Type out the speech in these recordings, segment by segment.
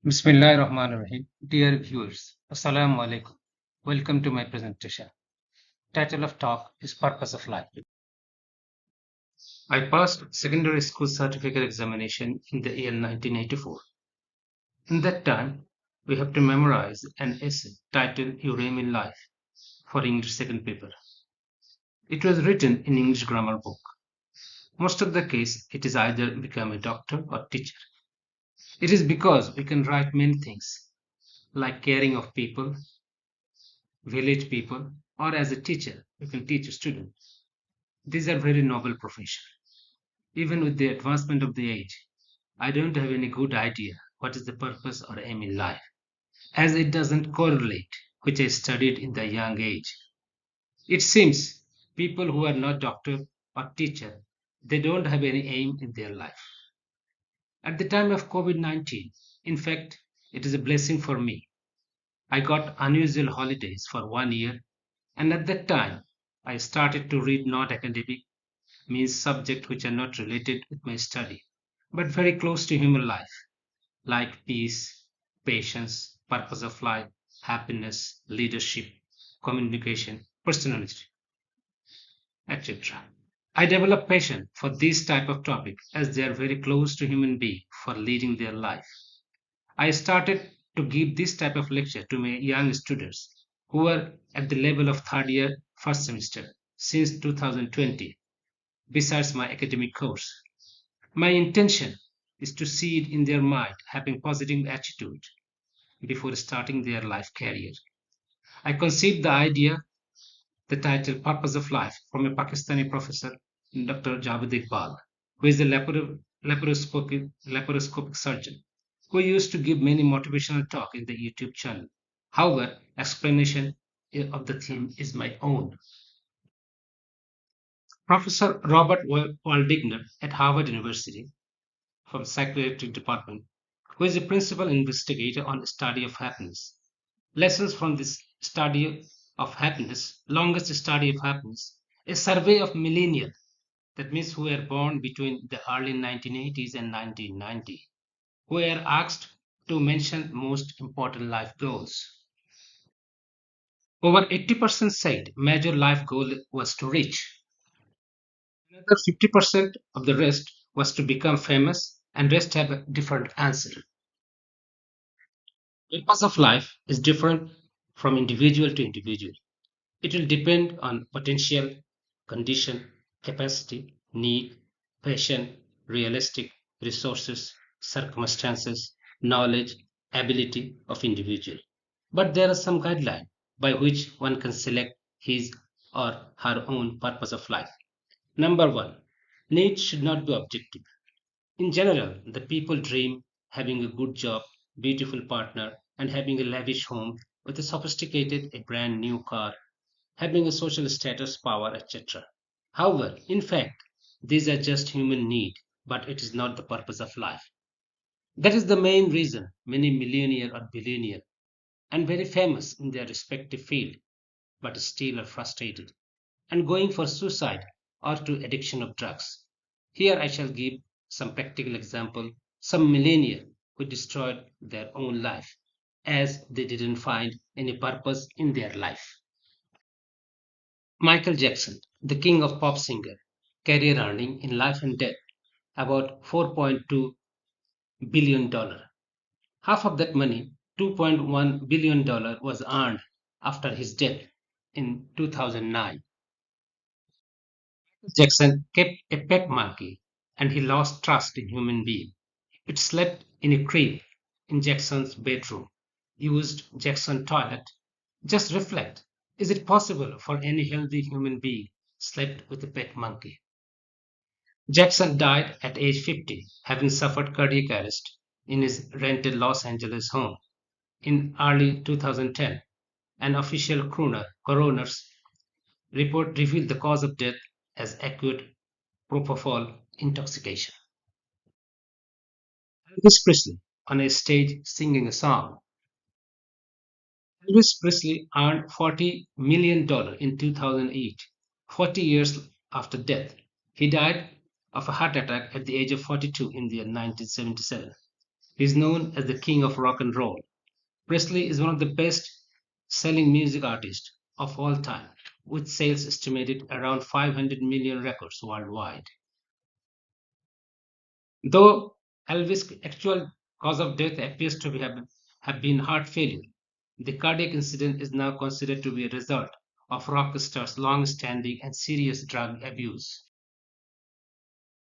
Bismillahirrahmanirrahim. Dear viewers, Assalamu alaikum. Welcome to my presentation. Title of talk is Purpose of Life. I passed secondary school certificate examination in the year 1984. In that time, we have to memorize an essay titled Your Aim in Life for English second paper. It was written in English grammar book. Most of the case, it is either become a doctor or teacher. It is because we can write many things like caring of people, village people, or as a teacher, you can teach a student. These are very noble professions. Even with the advancement of the age, I don't have any good idea what is the purpose or aim in life, as it doesn't correlate, which I studied in the young age. It seems people who are not doctor or teacher, they don't have any aim in their life. At the time of COVID-19, in fact, it is a blessing for me. I got unusual holidays for 1 year, and at that time, I started to read non academic means subjects which are not related with my study, but very close to human life, like peace, patience, purpose of life, happiness, leadership, communication, personality, etc. I developed passion for this type of topic as they are very close to human being for leading their life. I started to give this type of lecture to my young students who were at the level of third year, first semester since 2020, besides my academic course. My intention is to seed in their mind having positive attitude before starting their life career. I conceived the idea, the title Purpose of Life from a Pakistani professor, Dr. Javed Iqbal, who is a laparoscopic surgeon who used to give many motivational talk in the YouTube channel. However, explanation of the theme is my own. Professor Robert Waldigner at Harvard University from Psychiatric Department, who is a principal investigator on the study of happiness. Lessons from this study of happiness, longest study of happiness, a survey of millennials, that means who were born between the early 1980s and 1990, who were asked to mention most important life goals. Over 80% said major life goal was to reach. Another 50% of the rest was to become famous, and rest have a different answer. Purpose of life is different from individual to individual. It will depend on potential, condition, capacity, need, passion, realistic resources, circumstances, knowledge, ability of individual. But there are some guidelines by which one can select his or her own purpose of life. Number one, needs should not be objective. In general, the people dream having a good job, beautiful partner, and having a lavish home with a sophisticated, a brand new car, having a social status, power, etc. However, in fact, these are just human need, but it is not the purpose of life. That is the main reason many millionaire or billionaire and very famous in their respective field, but still are frustrated and going for suicide or to addiction of drugs. Here I shall give some practical example, some millennials who destroyed their own life as they didn't find any purpose in their life. Michael Jackson, the king of pop singer, career earning in life and death about $4.2 billion. Half of that money, $2.1 billion, was earned after his death in 2009. Jackson kept a pet monkey and he lost trust in human being. It slept in a crib in Jackson's bedroom, used Jackson toilet. Just reflect. Is it possible for any healthy human being slept with a pet monkey? Jackson died at age 50, having suffered cardiac arrest in his rented Los Angeles home in early 2010. An official coroner's report revealed the cause of death as acute propofol intoxication. Elvis Presley on a stage singing a song. Elvis Presley earned $40 million in 2008, 40 years after death. He died of a heart attack at the age of 42 in the year 1977. He is known as the king of rock and roll. Presley is one of the best selling music artists of all time, with sales estimated around 500 million records worldwide. Though Elvis' actual cause of death appears to have been heart failure, the cardiac incident is now considered to be a result of rock star's long-standing and serious drug abuse.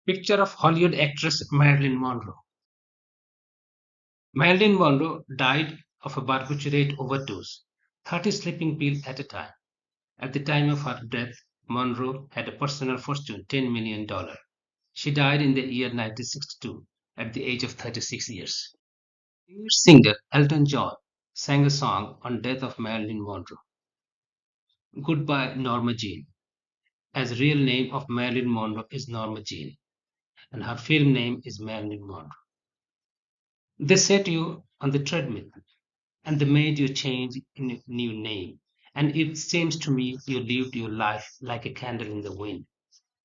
Picture of Hollywood actress Marilyn Monroe. Marilyn Monroe died of a barbiturate overdose, 30 sleeping pills at a time. At the time of her death, Monroe had a personal fortune, $10 million. She died in the year 1962 at the age of 36 years. English singer Elton John sang a song on death of Marilyn Monroe, Goodbye Norma Jean, as real name of Marilyn Monroe is Norma Jean, and her film name is Marilyn Monroe. They set you on the treadmill, and they made you change in a new name. And it seems to me you lived your life like a candle in the wind,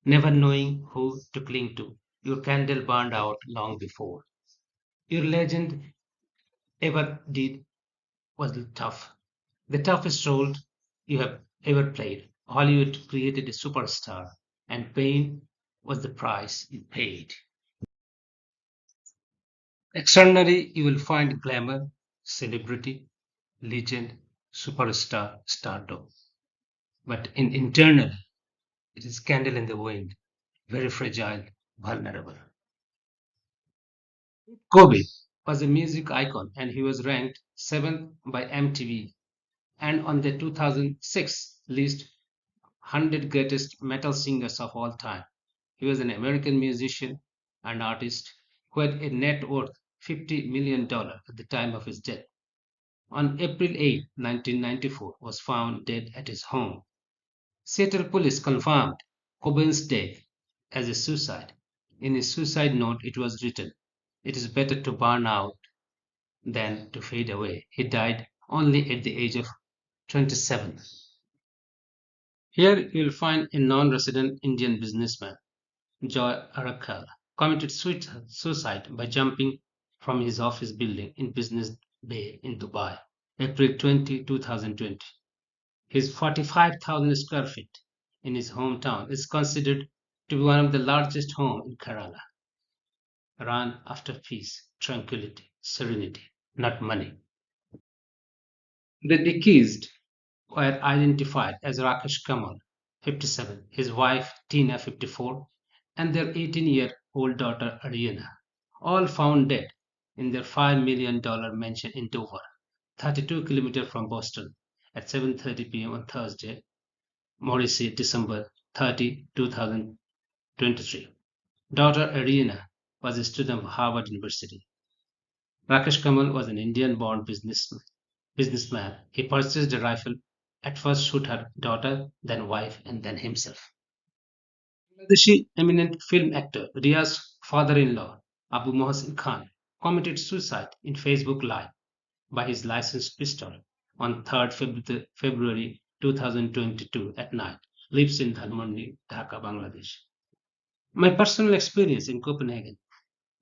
never knowing who to cling to. Your candle burned out long before. Your legend ever did was tough. The toughest role you have ever played. Hollywood created a superstar, and pain was the price you paid. Externally, you will find glamour, celebrity, legend, superstar, stardom. But in internal, it is candle in the wind, very fragile, vulnerable. Kobe was a music icon and he was ranked 7th by MTV and on the 2006 list 100 greatest metal singers of all time. He was an American musician and artist who had a net worth $50 million at the time of his death. On April 8, 1994, was found dead at his home. Seattle police confirmed Cobain's death as a suicide. In his suicide note, it was written, "It is better to burn out than to fade away." He died only at the age of 27. Here you will find a non-resident Indian businessman, Joy Arakal, committed suicide by jumping from his office building in Business Bay in Dubai, April 20, 2020. His 45,000 square feet in his hometown is considered to be one of the largest homes in Kerala, run after peace, tranquility, serenity, not money. The deceased were identified as Rakesh Kamal, 57, his wife Tina, 54, and their 18-year-old daughter Ariana, all found dead in their $5 million mansion in Dover, 32 kilometers from Boston, at 7:30 p.m. on Thursday, Morrissey, December 30, 2023. Daughter Ariana was a student of Harvard University. Rakesh Kamal was an Indian-born businessman. He purchased a rifle, at first shoot her daughter, then wife, and then himself. Bangladeshi eminent film actor Ria's father-in-law, Abu Mohsin Khan, committed suicide in Facebook Live by his licensed pistol on 3rd February 2022 at night. Lives in Dhanmondi, Dhaka, Bangladesh. My personal experience in Copenhagen.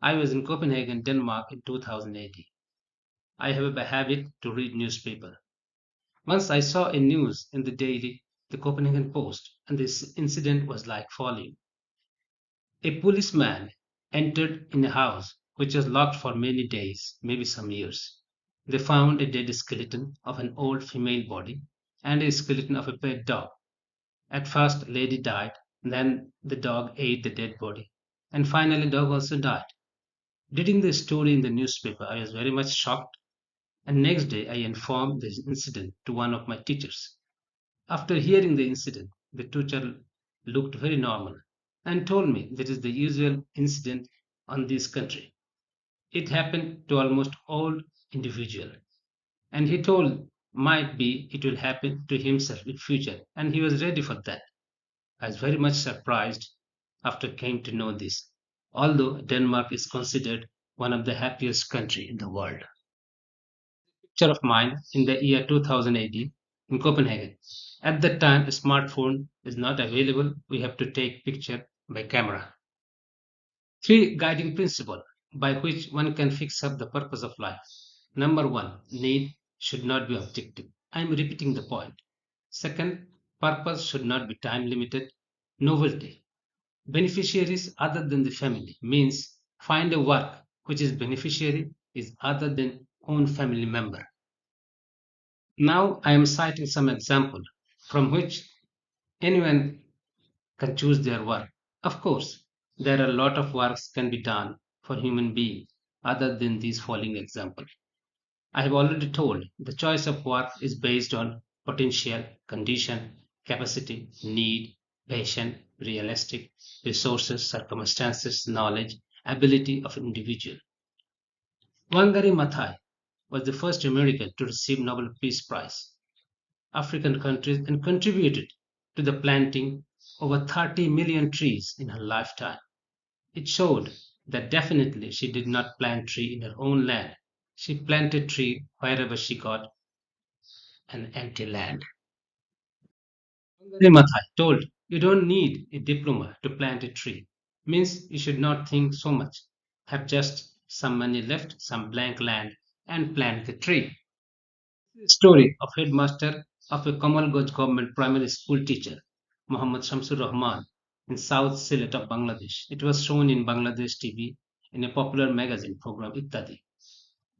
I was in Copenhagen, Denmark in 2018. I have a habit to read newspaper. Once I saw a news in the daily, the Copenhagen Post, and this incident was like following. A policeman entered in a house which was locked for many days, maybe some years. They found a dead skeleton of an old female body and a skeleton of a pet dog. At first, the lady died, then the dog ate the dead body, and finally, the dog also died. Reading the story in the newspaper, I was very much shocked, and next day I informed the incident to one of my teachers. After hearing the incident, the teacher looked very normal and told me that is the usual incident on this country. It happened to almost all individual, and he told might be it will happen to himself in future, and he was ready for that. I was very much surprised after came to know this, although Denmark is considered one of the happiest country in the world. Picture of mine in the year 2018 in Copenhagen. At that time, a smartphone is not available. We have to take picture by camera. Three guiding principle. by which one can fix up the purpose of life. Number one, need should not be objective. I am repeating the point. Second, purpose should not be time limited. Novelty. Beneficiaries other than the family means find a work which is beneficiary is other than own family member. Now I am citing some example from which anyone can choose their work. Of course, there are a lot of works can be done for human being other than these following example. I have already told the choice of work is based on potential, condition, capacity, need, patient, realistic, resources, circumstances, knowledge, ability of individual. Wangari Maathai was the first American to receive Nobel Peace Prize. African countries and contributed to the planting over 30 million trees in her lifetime. It showed that definitely she did not plant tree in her own land. She planted tree wherever she got an empty land. Wangari Maathai told, "You don't need a diploma to plant a tree." Means you should not think so much. Have just some money left, some blank land, and plant the tree. Story of headmaster of a Kamalgoj government primary school teacher, Muhammad Shamsur Rahman, in South Sylhet of Bangladesh. It was shown in Bangladesh TV in a popular magazine program Ittadi.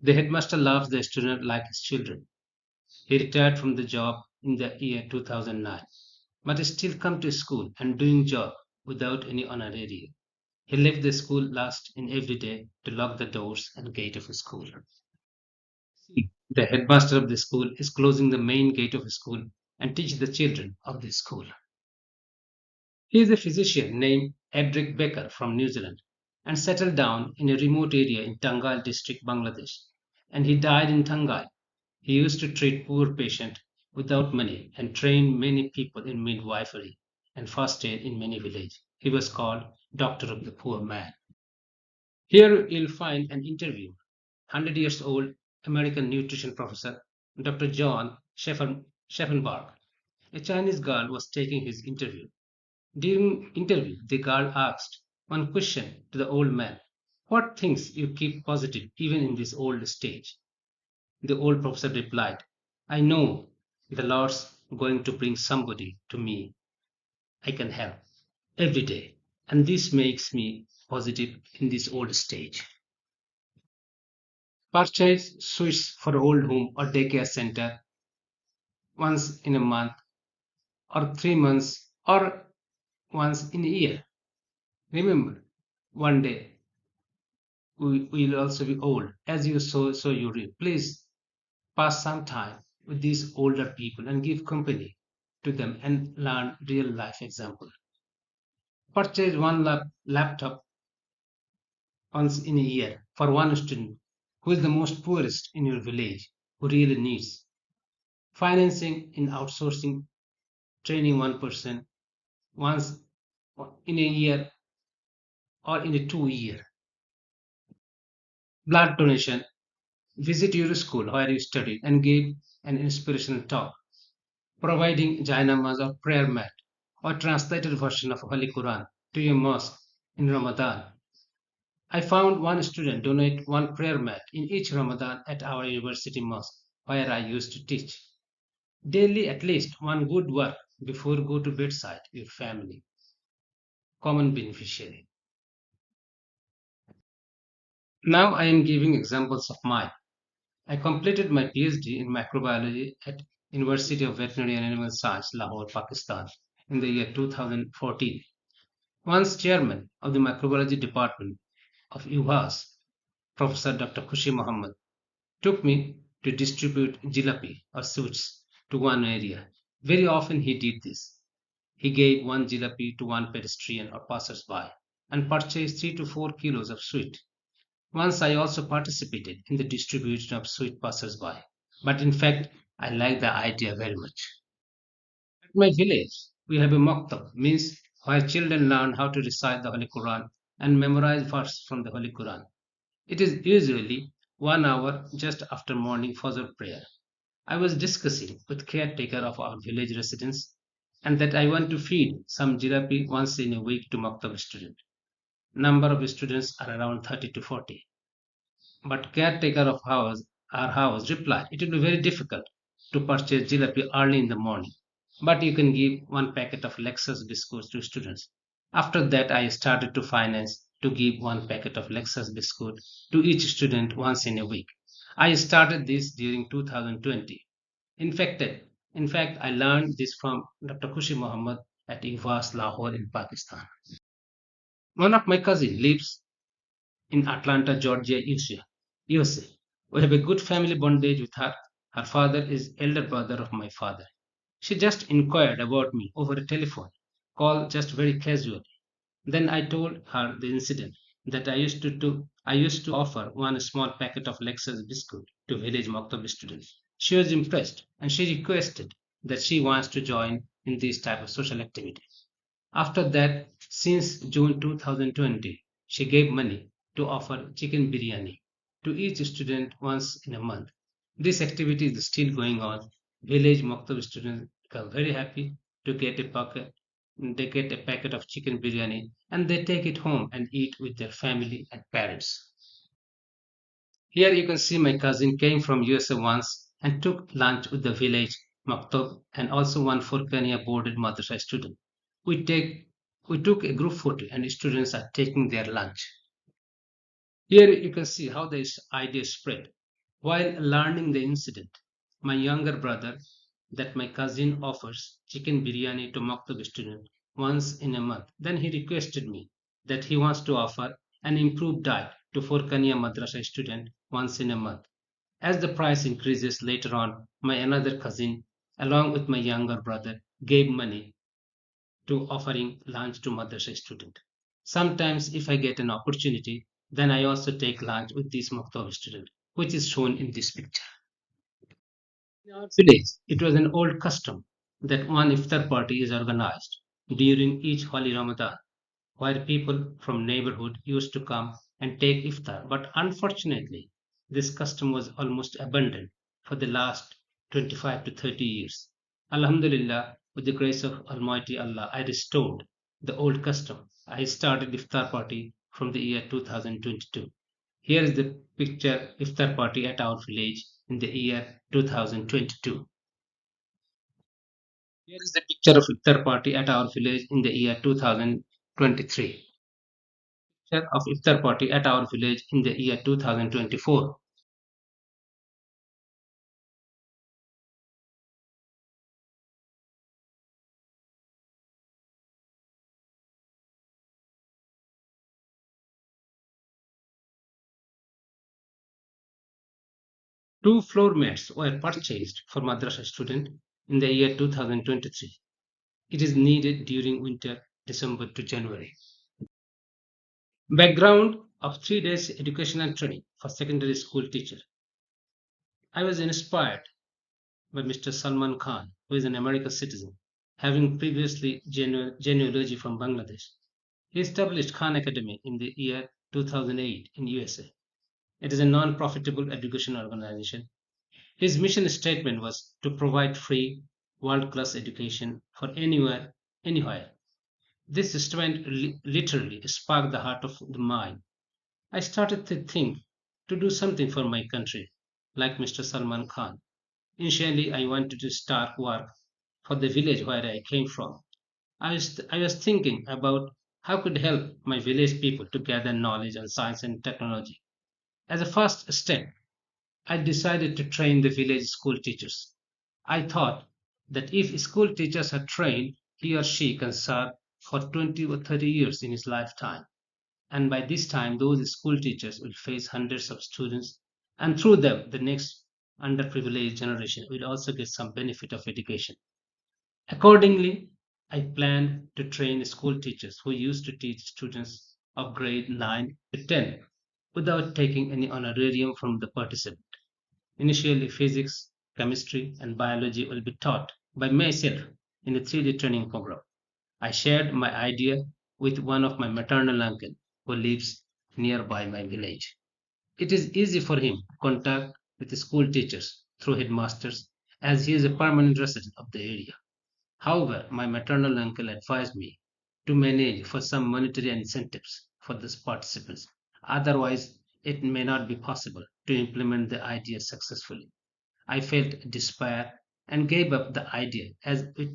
The headmaster loves the student like his children. He retired from the job in the year 2009, but he still come to school and doing job without any honorarium. He left the school last in every day to lock the doors and gate of his school. The headmaster of the school is closing the main gate of the school and teach the children of the school. He is a physician named Edric Becker from New Zealand and settled down in a remote area in Tangail district, Bangladesh. And he died in Tangail. He used to treat poor patients without money and train many people in midwifery and first aid in many villages. He was called Doctor of the Poor Man. Here you'll find an interview. 100 years old American nutrition professor Dr. John Scheffenberg. A Chinese girl was taking his interview. During interview, the girl asked one question to the old man. What things you keep positive even in this old stage? The old professor replied, I know the Lord's going to bring somebody to me I can help every day. And this makes me positive in this old stage. Purchase sweets for old home or daycare center once in a month or 3 months or once in a year. Remember, one day we will also be old. As you sow, so you reap. Please pass some time with these older people and give company to them and learn real life example. Purchase one laptop once in a year for one student who is the most poorest in your village who really needs. Financing in outsourcing, training one person once in a year or in a 2 year. Blood donation, visit your school where you studied and give an inspirational talk, providing Jainamas or prayer mat or translated version of Holy Quran to your mosque in Ramadan. I found one student donate one prayer mat in each Ramadan at our university mosque where I used to teach. Daily at least one good work before go to bedside your family. Common beneficiary. Now I am giving examples of mine. I completed my PhD in microbiology at University of Veterinary and Animal Science, Lahore, Pakistan, in the year 2014. Once chairman of the microbiology department of UHAS, Professor Dr. Khushi Muhammad, took me to distribute jilapi or sweets to one area. Very often he did this. He gave one jilapi to one pedestrian or passers-by and purchased 3 to 4 kilos of sweet. Once I also participated in the distribution of sweet passers-by, but in fact I like the idea very much. At my village, we have a maktab, means where children learn how to recite the Holy Quran and memorize verses from the Holy Quran. It is usually 1 hour just after morning Fajr prayer. I was discussing with caretaker of our village residents and that I want to feed some jirapi once in a week to maktab student. Number of students are around 30 to 40. But caretaker of our house replied, it will be very difficult to purchase jalebi early in the morning. But you can give one packet of Lexus biscuits to students. After that, I started to finance to give one packet of Lexus biscuit to each student once in a week. I started this during 2020. In fact, in fact, I learned this from Dr. Khushi Muhammad at UVAS Lahore in Pakistan. One of my cousins lives in Atlanta, Georgia, USA. We have a good family bondage with her. Her father is elder brother of my father. She just inquired about me over a telephone call, just very casually. Then I told her the incident that I used to offer one small packet of Lexus biscuit to village Maktab students. She was impressed and she requested that she wants to join in this type of social activity. After that, since June 2020, she gave money to offer chicken biryani to each student once in a month. This activity is still going on. Village Maktab students become very happy to get a packet. They get a packet of chicken biryani and they take it home and eat with their family and parents. Here you can see my cousin came from USA once and took lunch with the village maktab and also one Furkania boarded madrasa student. We take we took a group photo and students are taking their lunch. Here you can see how this idea spread. While learning the incident, my younger brother, that my cousin offers chicken biryani to maktab student once in a month. Then he requested me that he wants to offer an improved diet to Furkania madrasa student once in a month. As the price increases later on, my another cousin, along with my younger brother, gave money to offering lunch to madrasa student. Sometimes, if I get an opportunity, then I also take lunch with this Maktab student, which is shown in this picture. In our village, it was an old custom that one iftar party is organized during each Holy Ramadan, where people from neighborhood used to come and take iftar. But unfortunately, this custom was almost abandoned for the last 25 to 30 years. Alhamdulillah, with the grace of Almighty Allah, I restored the old custom. I started iftar party from the year 2022. Here is the picture iftar party at our village in the year 2022. Here is the picture of iftar party at our village in the year 2023. Picture of iftar party at our village in the year 2024. Two floor mats were purchased for madrasa student in the year 2023. It is needed during winter, December to January. Background of 3 days educational training for secondary school teacher. I was inspired by Mr. Salman Khan, who is an American citizen, having previously genealogy from Bangladesh. He established Khan Academy in the year 2008 in USA. It is a non-profitable education organization. His mission statement was to provide free, world-class education for anywhere, anywhere. This statement literally sparked the heart of the mind. I started to think to do something for my country, like Mr. Salman Khan. Initially, I wanted to start work for the village where I came from. I was thinking about how could help my village people to gather knowledge on science and technology. As a first step, I decided to train the village school teachers. I thought that if school teachers are trained, he or she can serve for 20 or 30 years in his lifetime. And by this time, those school teachers will face hundreds of students, and through them, the next underprivileged generation will also get some benefit of education. Accordingly, I planned to train school teachers who used to teach students of grade 9 to 10 without taking any honorarium from the participant. Initially, physics, chemistry, and biology will be taught by myself in a 3-day training program. I shared my idea with one of my maternal uncle who lives nearby my village. It is easy for him to contact with the school teachers through headmasters as he is a permanent resident of the area. However, my maternal uncle advised me to manage for some monetary incentives for the participants. Otherwise, it may not be possible to implement the idea successfully. I felt despair and gave up the idea as it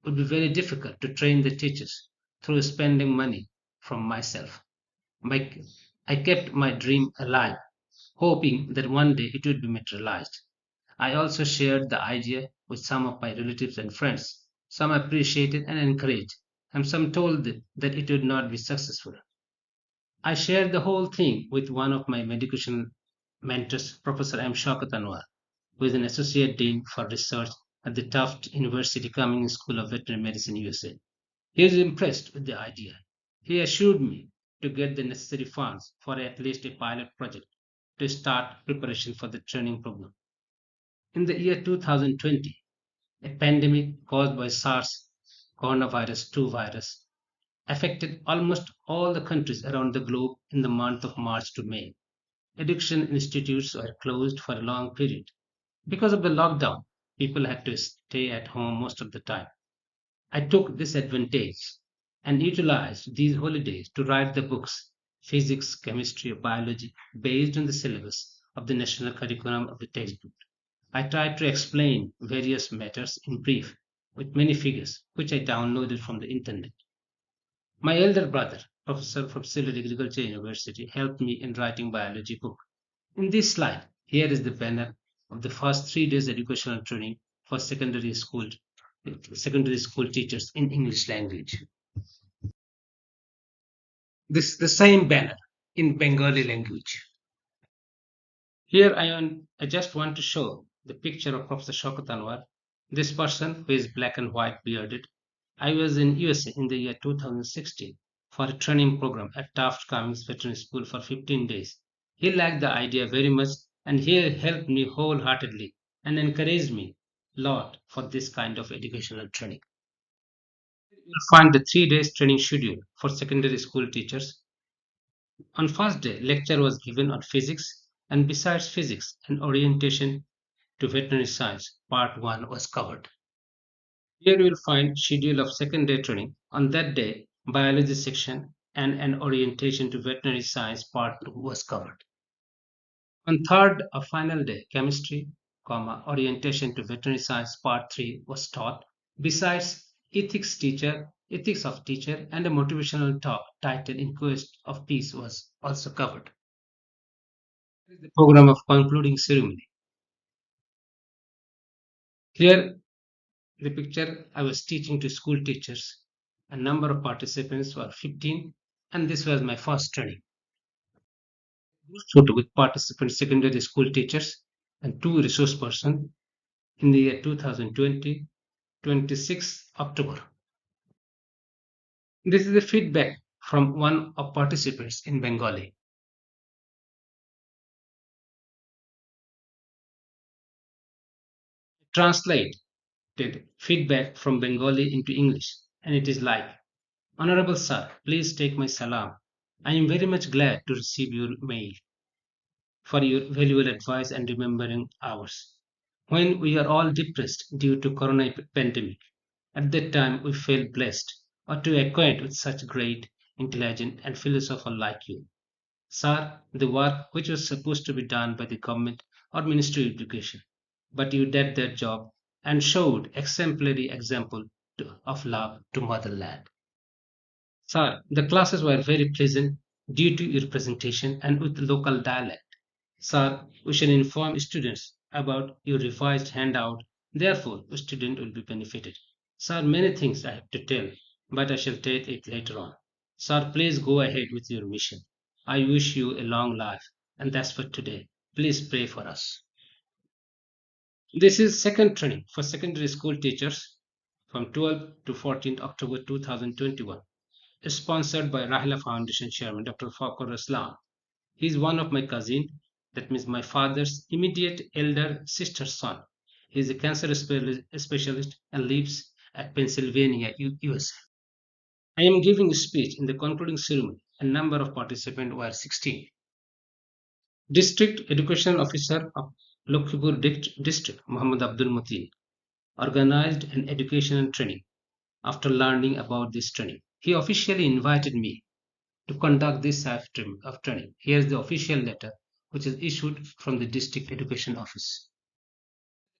would be very difficult to train the teachers through spending money from myself. My, I kept my dream alive, hoping that one day it would be materialized. I also shared the idea with some of my relatives and friends. Some appreciated and encouraged, and some told that it would not be successful. I shared the whole thing with one of my medication mentors, Professor M. Shaukat Anwar, who is an associate dean for research at the Tufts University Cummings School of Veterinary Medicine, USA. He was impressed with the idea. He assured me to get the necessary funds for at least a pilot project to start preparation for the training program. In the year 2020, a pandemic caused by SARS coronavirus 2 virus affected almost all the countries around the globe in the month of March to May. Education institutes were closed for a long period. Because of the lockdown, people had to stay at home most of the time. I took this advantage and utilized these holidays to write the books physics, chemistry, or biology based on the syllabus of the national curriculum of the textbook. I tried to explain various matters in brief with many figures, which I downloaded from the internet. My elder brother, professor from Facility Agriculture University, helped me in writing biology book. In this slide, here is the banner of the first 3 days educational training for secondary school teachers in English language. This the same banner in Bengali language. Here I just want to show the picture of Professor Shaukat Anwar. This person who is black and white bearded. I was in USA in the year 2016 for a training program at Taft Cummings Veterinary School for 15 days. He liked the idea very much and he helped me wholeheartedly and encouraged me a lot for this kind of educational training. You'll find the 3 days training schedule for secondary school teachers. On first day, lecture was given on physics, and besides physics, an orientation to veterinary science, part 1 was covered. Here you will find schedule of second day training. On that day, biology section and an orientation to veterinary science part 2 was covered. On third or final day, chemistry, orientation to veterinary science part 3 was taught. Besides ethics of teacher and a motivational talk titled In Quest of Peace was also covered. The program of concluding ceremony. Here the picture I was teaching to school teachers. A number of participants were 15 and this was my first training. Photo with participants secondary school teachers and two resource persons in the year 2020, 26 October. This is the feedback from one of participants in Bengali. Translated feedback from Bengali into English and it is like, Honorable Sir, please take my salam. I am very much glad to receive your mail for your valuable advice and remembering ours. When we are all depressed due to corona pandemic, at that time we feel blessed or to acquaint with such great, intelligent and philosopher like you. Sir, the work which was supposed to be done by the government or Ministry of Education, but you did that job and showed exemplary example of love to motherland. Sir, the classes were very pleasant due to your presentation and with local dialect. Sir, we shall inform students about your revised handout. Therefore, the student will be benefited. Sir, many things I have to tell, but I shall tell it later on. Sir, please go ahead with your mission. I wish you a long life, and that's for today. Please pray for us. This is second training for secondary school teachers from 12th to 14th October 2021, sponsored by Rahila Foundation Chairman Dr. Fakhur Islam. He is one of my cousin, that means my father's immediate elder sister's son. He is a cancer specialist and lives at Pennsylvania, USA. I am giving a speech in the concluding ceremony. A number of participants were 16. District Education Officer of Lakshmipur District, Muhammad Abdul Mateen, organized an educational training. After learning about this training, he officially invited me to conduct this type of training. Here's the official letter which is issued from the district education office.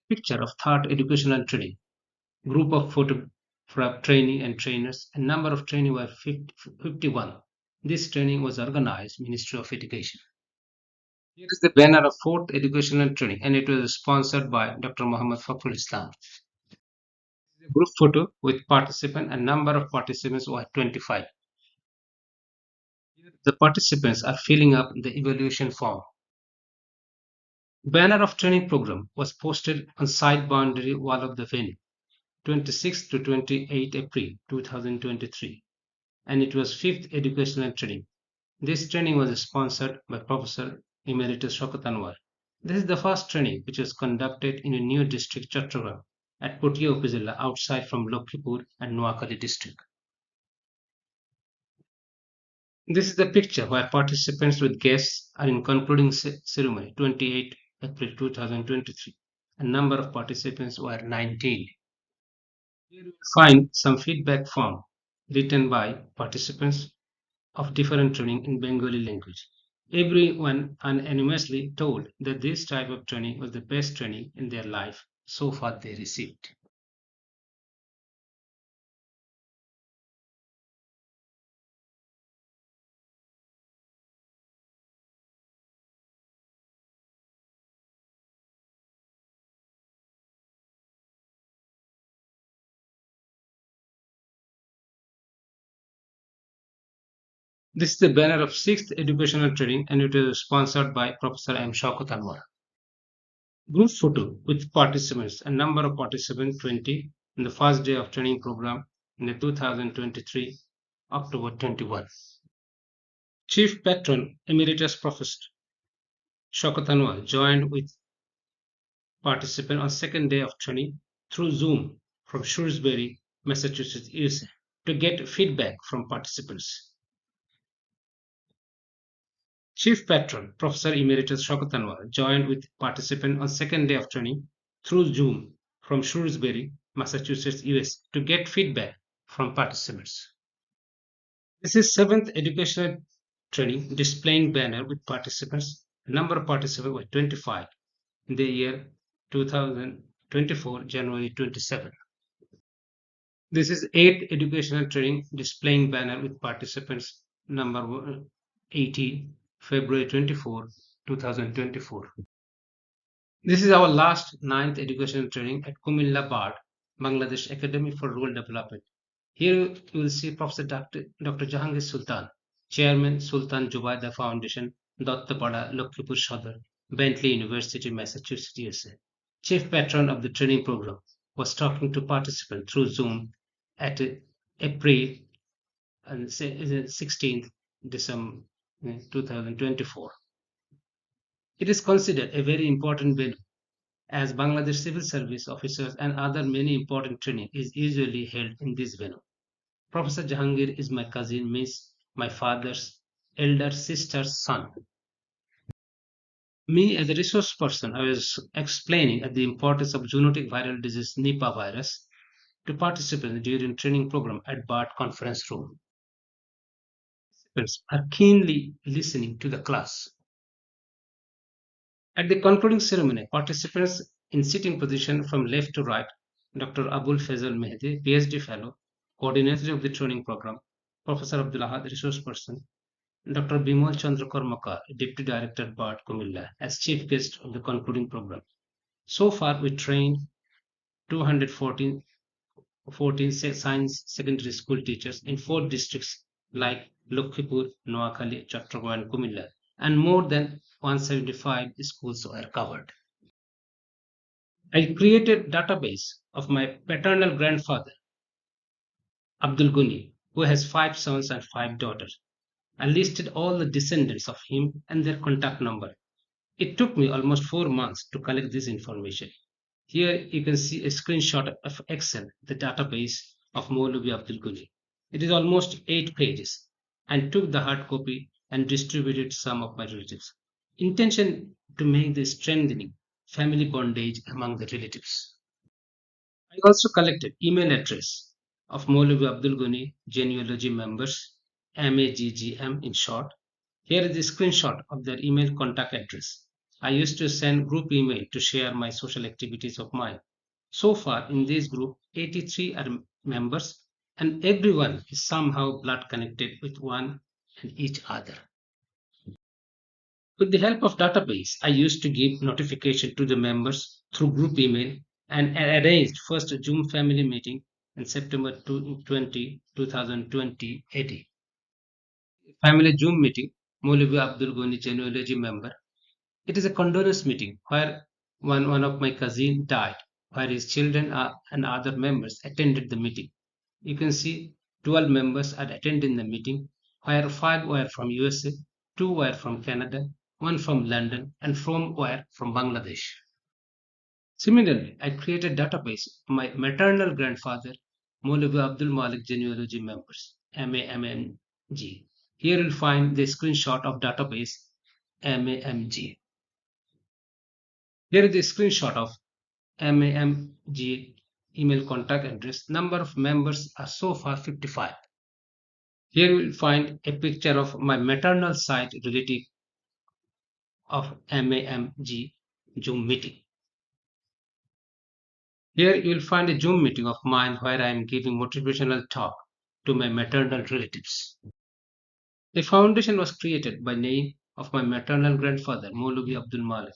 Picture of third educational training. Group of photograph trainee and trainers, and number of trainee were 51. This training was organized Ministry of Education. Here is the banner of fourth educational training, and it was sponsored by Dr. Muhammad Fakhrul Islam. The group photo with participant and number of participants were 25. Here the participants are filling up the evaluation form. Banner of training program was posted on side boundary wall of the venue, 26 to 28 April 2023, and it was fifth educational training. This training was sponsored by Professor Emeritus Shaukat Anwar. This is the first training which was conducted in a new district, Chattogram, at Potia Upazila, outside from Lokhipur and Noakhali district. This is the picture where participants with guests are in concluding ceremony, 28 April 2023. A number of participants were 19. Here you will find some feedback form written by participants of different training in Bengali language. Everyone unanimously told that this type of training was the best training in their life so far they received. This is the banner of sixth educational training, and it is sponsored by Professor M. Shaukat Anwar. Group photo with participants, a number of participants 20 in the first day of training program in the 2023 October 21. Chief Patron Emeritus Professor Shaukat Anwar joined with participant on second day of training through Zoom from Shrewsbury, Massachusetts, USA, to get feedback from participants. Chief Patron Professor Emeritus Shaukat Anwar joined with participant on second day of training through Zoom from Shrewsbury, Massachusetts, US, to get feedback from participants. This is seventh educational training displaying banner with participants. The number of participants were 25 in the year 2024, January 27. This is eighth educational training displaying banner with participants number 80, February 24, 2024. This is our last ninth educational training at Kumilla Bard, Bangladesh Academy for Rural Development. Here you will see Professor Dr. Jahangir Sultan, Chairman Sultan Jubaida Foundation, Dattapada, Lakshmipur Sadar, Bentley University, Massachusetts, USA. Chief patron of the training program was talking to participants through Zoom at April and 16th December 2024. It is considered a very important venue as Bangladesh civil service officers and other many important training is usually held in this venue. Professor Jahangir is my cousin, means my father's elder sister's son. Me, as a resource person, I was explaining the importance of zoonotic viral disease Nipah virus to participants during training program at BART conference room. Participants are keenly listening to the class. At the concluding ceremony, participants in sitting position from left to right, Dr. Abul Fazal Mehdi, PhD Fellow, Coordinator of the training program, Professor Abdul Ahad, Resource Person, Dr. Bimal Chandra Karmakar, Deputy Director BART Kumilla, as Chief Guest of the concluding program. So far, we trained 214 science secondary school teachers in four districts like Lokhipur, Noakhali, Chattogram, and Kumilla, and more than 175 schools were covered. I created database of my paternal grandfather, Abdul Guni, who has five sons and five daughters. I listed all the descendants of him and their contact number. It took me almost 4 months to collect this information. Here you can see a screenshot of Excel, the database of Maulavi Abdul Guni. It is almost 8 pages and took the hard copy and distributed some of my relatives. Intention to make the strengthening family bondage among the relatives. I also collected email address of Maulavi Abdul Ghani genealogy members MAGGM in short. Here is a screenshot of their email contact address. I used to send group email to share my social activities of mine. So far in this group, 83 are members and everyone is somehow blood connected with one and each other. With the help of database, I used to give notification to the members through group email and arranged first a Zoom family meeting in September 2020 AD. Family Zoom meeting, Molavi Abdul Goni genealogy member. It is a condolence meeting where one of my cousin died, where his children and other members attended the meeting. You can see 12 members are attending the meeting, where 5 were from USA, 2 were from Canada, 1 from London, and 4 were from Bangladesh. Similarly, I created a database of my maternal grandfather, Molavi Abdul Malik genealogy members, MAMMG. Here you'll find the screenshot of database MAMG. Here is the screenshot of MAMG email contact address. Number of members are so far 55. Here you will find a picture of my maternal side relative of MAMG Zoom meeting. Here you will find a Zoom meeting of mine where I am giving motivational talk to my maternal relatives. A foundation was created by name of my maternal grandfather, Maulvi Abdul Malik.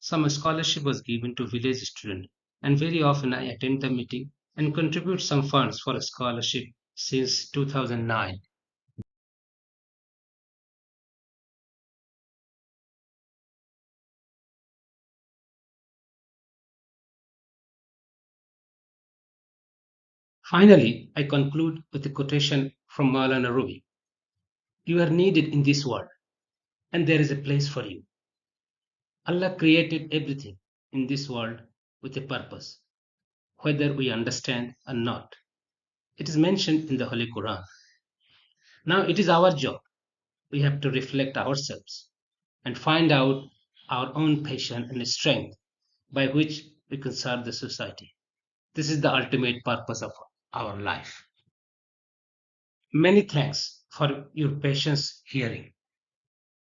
Some scholarship was given to village students, and very often I attend the meeting and contribute some funds for a scholarship since 2009. Finally, I conclude with a quotation from Maulana Rumi. You are needed in this world, and there is a place for you. Allah created everything in this world with a purpose, whether we understand or not. It is mentioned in the Holy Quran. Now it is our job. We have to reflect ourselves and find out our own passion and strength by which we can serve the society. This is the ultimate purpose of our life. Many thanks for your patience hearing.